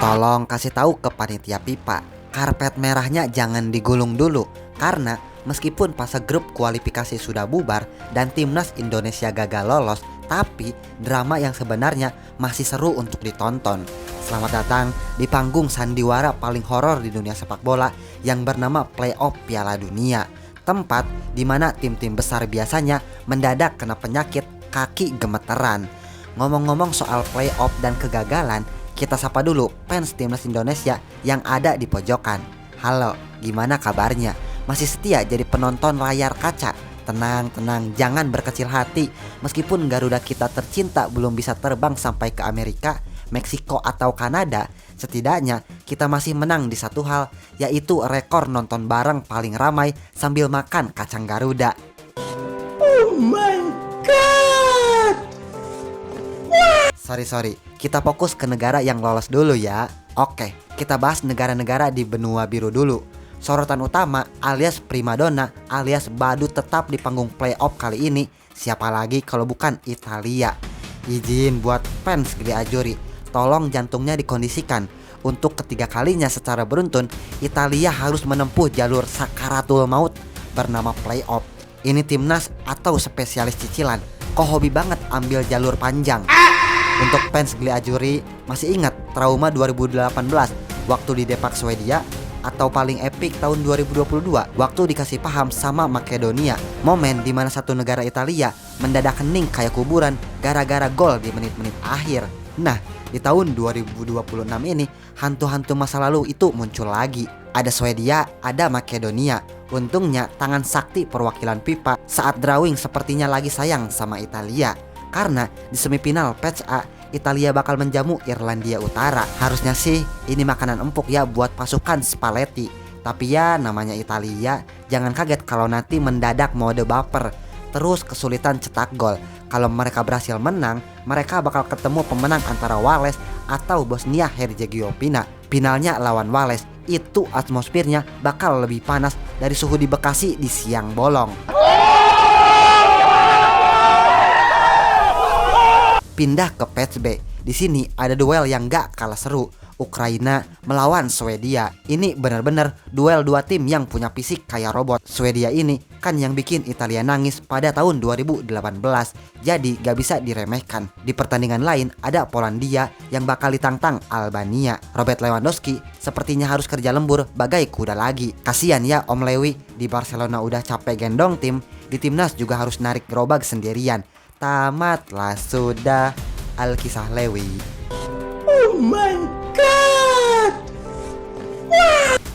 Tolong kasih tahu ke panitia pipa, karpet merahnya jangan digulung dulu. Karena meskipun fase grup kualifikasi sudah bubar dan timnas Indonesia gagal lolos, tapi drama yang sebenarnya masih seru untuk ditonton. Selamat datang di panggung sandiwara paling horor di dunia sepak bola yang bernama Playoff Piala Dunia. Tempat di mana tim-tim besar biasanya mendadak kena penyakit kaki gemeteran. Ngomong-ngomong soal playoff dan kegagalan, kita sapa dulu fans timnas Indonesia yang ada di pojokan. Halo, gimana kabarnya? Masih setia jadi penonton layar kaca? Tenang, jangan berkecil hati. Meskipun Garuda kita tercinta belum bisa terbang sampai ke Amerika, Meksiko atau Kanada, setidaknya kita masih menang di satu hal, yaitu rekor nonton bareng paling ramai sambil makan kacang Garuda. Oh my god. Sorry, kita fokus ke negara yang lolos dulu ya. Oke, kita bahas negara-negara di benua biru dulu. Sorotan utama alias primadona alias badut tetap di panggung playoff kali ini, siapa lagi kalau bukan Italia. Izin buat fans Gili Ajuri, tolong jantungnya dikondisikan. Untuk ketiga kalinya secara beruntun, Italia harus menempuh jalur sakaratul maut bernama playoff. Ini timnas atau spesialis cicilan, kok hobi banget ambil jalur panjang. Untuk fans Gili Ajuri, masih ingat trauma 2018 waktu di Depak Swedia? Atau paling epik tahun 2022 waktu dikasih paham sama Makedonia, momen dimana satu negara Italia mendadak hening kayak kuburan gara-gara gol di menit-menit akhir. Nah, di tahun 2026 ini hantu-hantu masa lalu itu muncul lagi. Ada Swedia, ada Makedonia. Untungnya tangan sakti perwakilan FIFA saat drawing sepertinya lagi sayang sama Italia. Karena di semifinal Patch A, Italia bakal menjamu Irlandia Utara. Harusnya sih ini makanan empuk ya buat pasukan Spalletti. Tapi ya namanya Italia, jangan kaget kalau nanti mendadak mode baper, terus kesulitan cetak gol. Kalau mereka berhasil menang, mereka bakal ketemu pemenang antara Wales atau Bosnia Herzegovina. Finalnya lawan Wales, itu atmosfernya bakal lebih panas dari suhu di Bekasi di siang bolong. Pindah ke Patch B. Di sini ada duel yang gak kalah seru. Ukraina melawan Swedia. Ini benar-benar duel dua tim yang punya fisik kayak robot. Swedia ini kan yang bikin Italia nangis pada tahun 2018. Jadi gak bisa diremehkan. Di pertandingan lain ada Polandia yang bakal ditantang Albania. Robert Lewandowski sepertinya harus kerja lembur bagai kuda lagi. Kasian ya Om Lewi, di Barcelona udah capek gendong tim, di timnas juga harus narik gerobak sendirian. Tamatlah sudah Alkisah Lewi. Oh my god.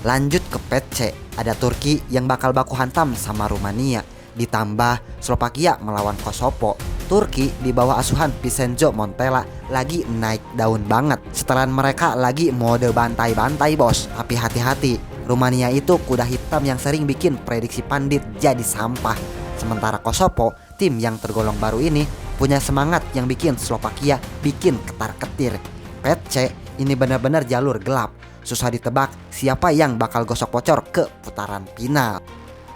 Lanjut ke Patch C, ada Turki yang bakal baku hantam sama Rumania. Ditambah Slovakia melawan Kosovo. Turki di bawah asuhan Vincenzo Montella lagi naik daun banget. Setelan mereka lagi mode bantai-bantai bos. Tapi hati-hati, Rumania itu kuda hitam yang sering bikin prediksi pandit jadi sampah. Sementara Kosovo, tim yang tergolong baru ini, punya semangat yang bikin Slovakia bikin ketar-ketir. Patch C ini benar-benar jalur gelap. Susah ditebak siapa yang bakal gosok bocor ke putaran final.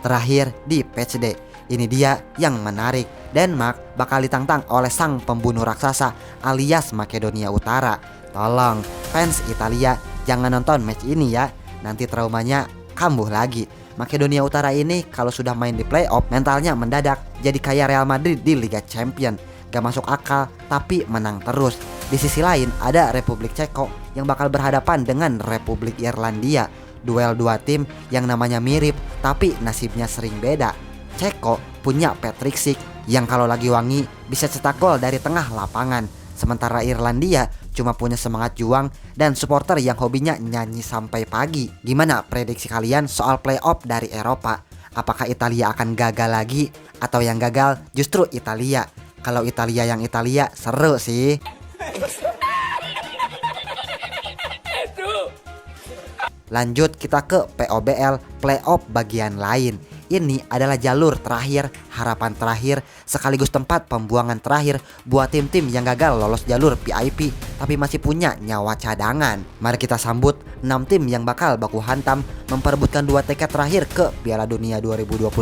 Terakhir di Patch D, ini dia yang menarik. Denmark bakal ditantang oleh sang pembunuh raksasa alias Makedonia Utara. Tolong fans Italia jangan nonton match ini ya, nanti traumanya kambuh lagi. Makedonia Utara ini kalau sudah main di playoff mentalnya mendadak jadi kayak Real Madrid di Liga Champion. Gak masuk akal tapi menang terus. Di sisi lain ada Republik Ceko yang bakal berhadapan dengan Republik Irlandia. Duel dua tim yang namanya mirip tapi nasibnya sering beda. Ceko punya Patrick Schick yang kalau lagi wangi bisa cetak gol dari tengah lapangan. Sementara Irlandia cuma punya semangat juang dan supporter yang hobinya nyanyi sampai pagi. Gimana prediksi kalian soal playoff dari Eropa? Apakah Italia akan gagal lagi atau yang gagal justru Italia? Kalau Italia yang Italia seru sih. Lanjut kita ke POBL, playoff bagian lain. Ini adalah jalur terakhir, harapan terakhir, sekaligus tempat pembuangan terakhir buat tim-tim yang gagal lolos jalur VIP tapi masih punya nyawa cadangan. Mari kita sambut 6 tim yang bakal baku hantam memperebutkan 2 tiket terakhir ke Piala Dunia 2026.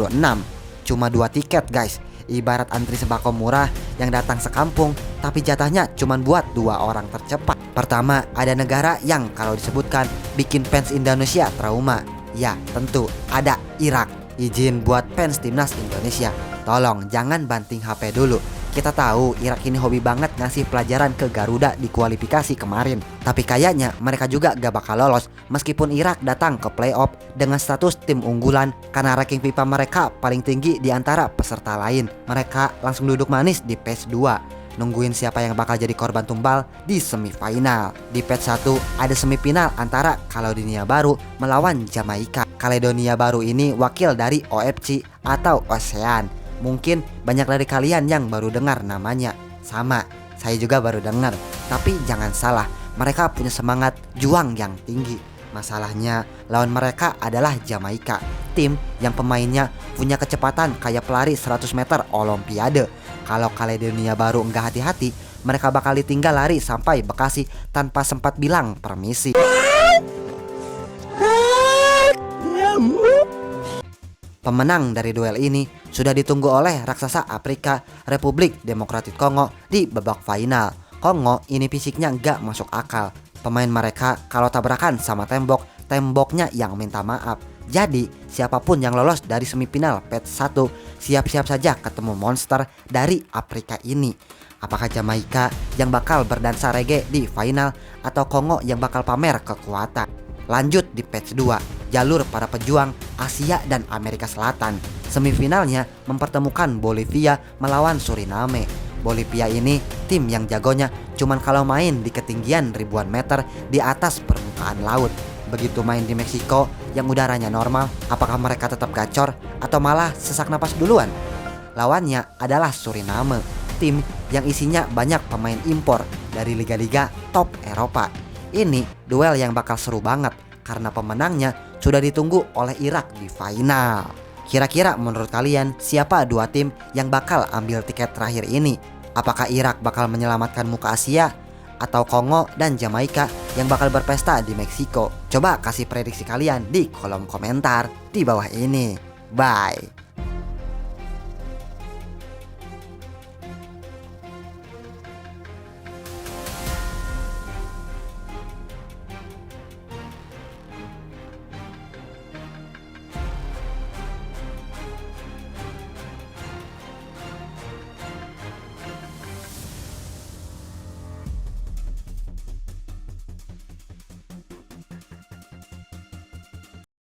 Cuma 2 tiket guys, ibarat antri sembako murah yang datang sekampung tapi jatahnya cuma buat 2 orang tercepat. Pertama, ada negara yang kalau disebutkan bikin fans Indonesia trauma. Ya, tentu ada Irak. Izin buat fans timnas Indonesia, tolong jangan banting HP dulu. Kita tahu Irak ini hobi banget ngasih pelajaran ke Garuda di kualifikasi kemarin. Tapi kayaknya mereka juga gak bakal lolos meskipun Irak datang ke playoff dengan status tim unggulan karena ranking FIFA mereka paling tinggi di antara peserta lain. Mereka langsung duduk manis di phase 2, nungguin siapa yang bakal jadi korban tumbal di semifinal. Di phase 1 ada semifinal antara Kaledonia Baru melawan Jamaika. Kaledonia Baru ini wakil dari OFC atau ASEAN. Mungkin banyak dari kalian yang baru dengar namanya. Sama, saya juga baru dengar. Tapi jangan salah, mereka punya semangat juang yang tinggi. Masalahnya lawan mereka adalah Jamaika, tim yang pemainnya punya kecepatan kayak pelari 100 meter Olimpiade. Kalau Kaledonia Baru nggak hati-hati, mereka bakal ditinggal lari sampai Bekasi tanpa sempat bilang permisi. Pemenang dari duel ini sudah ditunggu oleh raksasa Afrika, Republik Demokratik Kongo di babak final. Kongo ini fisiknya nggak masuk akal. Pemain mereka kalau tabrakan sama tembok, temboknya yang minta maaf. Jadi siapapun yang lolos dari semifinal phase 1 siap-siap saja ketemu monster dari Afrika ini. Apakah Jamaika yang bakal berdansa reggae di final atau Kongo yang bakal pamer kekuatan? Lanjut di phase 2, jalur para pejuang Asia dan Amerika Selatan. Semifinalnya mempertemukan Bolivia melawan Suriname. Bolivia ini tim yang jagonya cuman kalau main di ketinggian ribuan meter di atas permukaan laut. Begitu main di Meksiko yang udaranya normal, apakah mereka tetap gacor atau malah sesak napas duluan? Lawannya adalah Suriname, tim yang isinya banyak pemain impor dari liga-liga top Eropa. Ini duel yang bakal seru banget karena pemenangnya sudah ditunggu oleh Irak di final. Kira-kira menurut kalian siapa dua tim yang bakal ambil tiket terakhir ini? Apakah Irak bakal menyelamatkan muka Asia atau Kongo dan Jamaika yang bakal berpesta di Meksiko? Coba kasih prediksi kalian di kolom komentar di bawah ini. Bye.